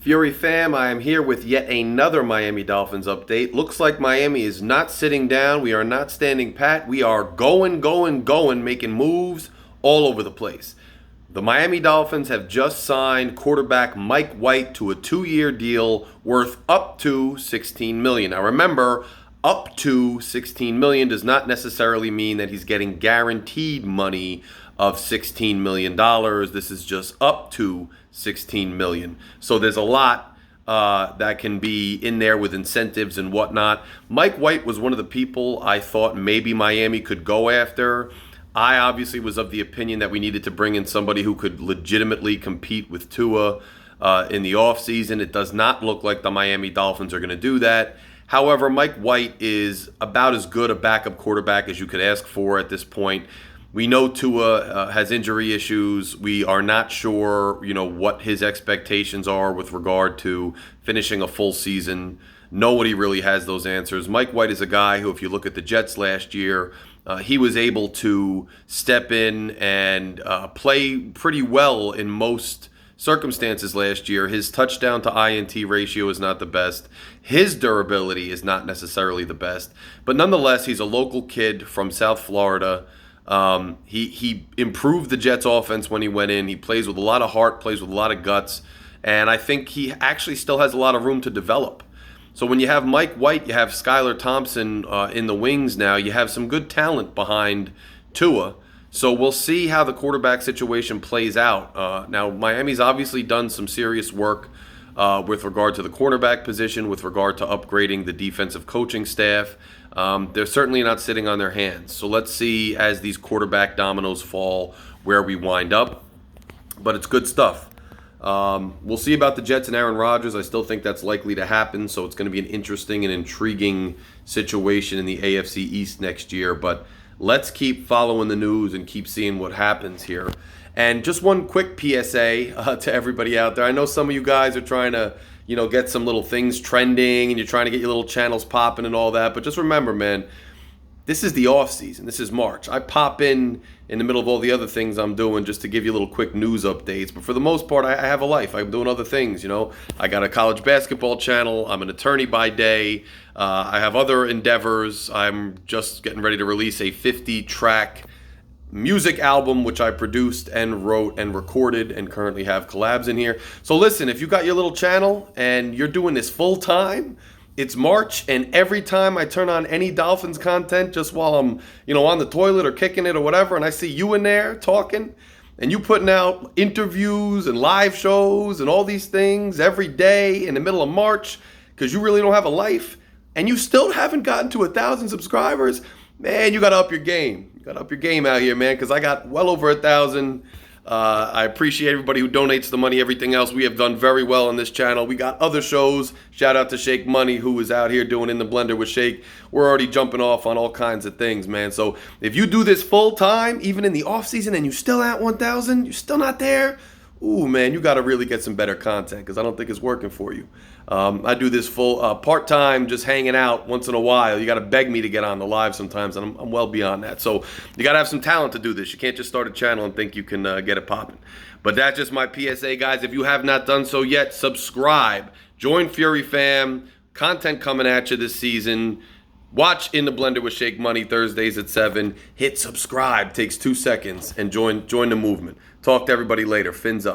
Fury fam, I am here with yet another Miami Dolphins update. Looks like Miami is not sitting down. We are not standing pat. We are going, making moves all over the place. The Miami Dolphins have just signed quarterback Mike White to a 2-year deal worth up to $16 million. Now remember, up to $16 million does not necessarily mean that he's getting guaranteed money of $16 million. This is just up to $16 million. So there's a lot that can be in there with incentives and whatnot. Mike White was one of the people I thought maybe Miami could go after. I obviously was of the opinion that we needed to bring in somebody who could legitimately compete with Tua in the offseason. It does not look like the Miami Dolphins are going to do that. However, Mike White is about as good a backup quarterback as you could ask for at this point. We know Tua has injury issues. We are not sure, what his expectations are with regard to finishing a full season. Nobody really has those answers. Mike White is a guy who, if you look at the Jets last year, he was able to step in and play pretty well in most circumstances last year. His touchdown to INT ratio is not the best. His durability is not necessarily the best. But nonetheless, he's a local kid from South Florida. He improved the Jets offense when he went in. He plays with a lot of heart, plays with a lot of guts, and I think he actually still has a lot of room to develop. So when you have Mike White, you have Skylar Thompson in the wings now. You have some good talent behind Tua. So we'll see how the quarterback situation plays out. Now, Miami's obviously done some serious work with regard to the cornerback position, with regard to upgrading the defensive coaching staff. They're certainly not sitting on their hands. So let's see, as these quarterback dominoes fall, where we wind up. But it's good stuff. We'll see about the Jets and Aaron Rodgers. I still think that's likely to happen. So it's going to be an interesting and intriguing situation in the AFC East next year. But let's keep following the news and keep seeing what happens here. And just one quick PSA to everybody out there. I know some of you guys are trying to, get some little things trending and you're trying to get your little channels popping and all that. But just remember, man, this is the off season. This is March. I pop in the middle of all the other things I'm doing just to give you little quick news updates. But for the most part, I have a life. I'm doing other things, I got a college basketball channel. I'm an attorney by day. I have other endeavors. I'm just getting ready to release a 50-track music album, which I produced and wrote and recorded and currently have collabs in here. So listen, if you got your little channel and you're doing this full time, it's March, and every time I turn on any Dolphins content, just while I'm, on the toilet or kicking it or whatever, and I see you in there talking, and you putting out interviews and live shows and all these things every day in the middle of March, because you really don't have a life, and you still haven't gotten to 1,000 subscribers, man, you got to up your game. You got to up your game out here, man, because I got well over 1,000. I appreciate everybody who donates the money, everything else. We have done very well on this channel. We got other shows. Shout out to Shake Money, who is out here doing In the Blender with Shake. We're already jumping off on all kinds of things, man. So if you do this full time, even in the off season, and you still at 1,000, you're still not there, ooh, man, you got to really get some better content, because I don't think it's working for you. I do this full part-time, just hanging out once in a while. You got to beg me to get on the live sometimes, and I'm well beyond that. So you got to have some talent to do this. You can't just start a channel and think you can get it popping. But that's just my PSA, guys. If you have not done so yet, subscribe. Join Fury Fam. Content coming at you this season. Watch In the Blender with Shake Money Thursdays at 7. Hit subscribe. Takes 2 seconds. And join the movement. Talk to everybody later. Fins up.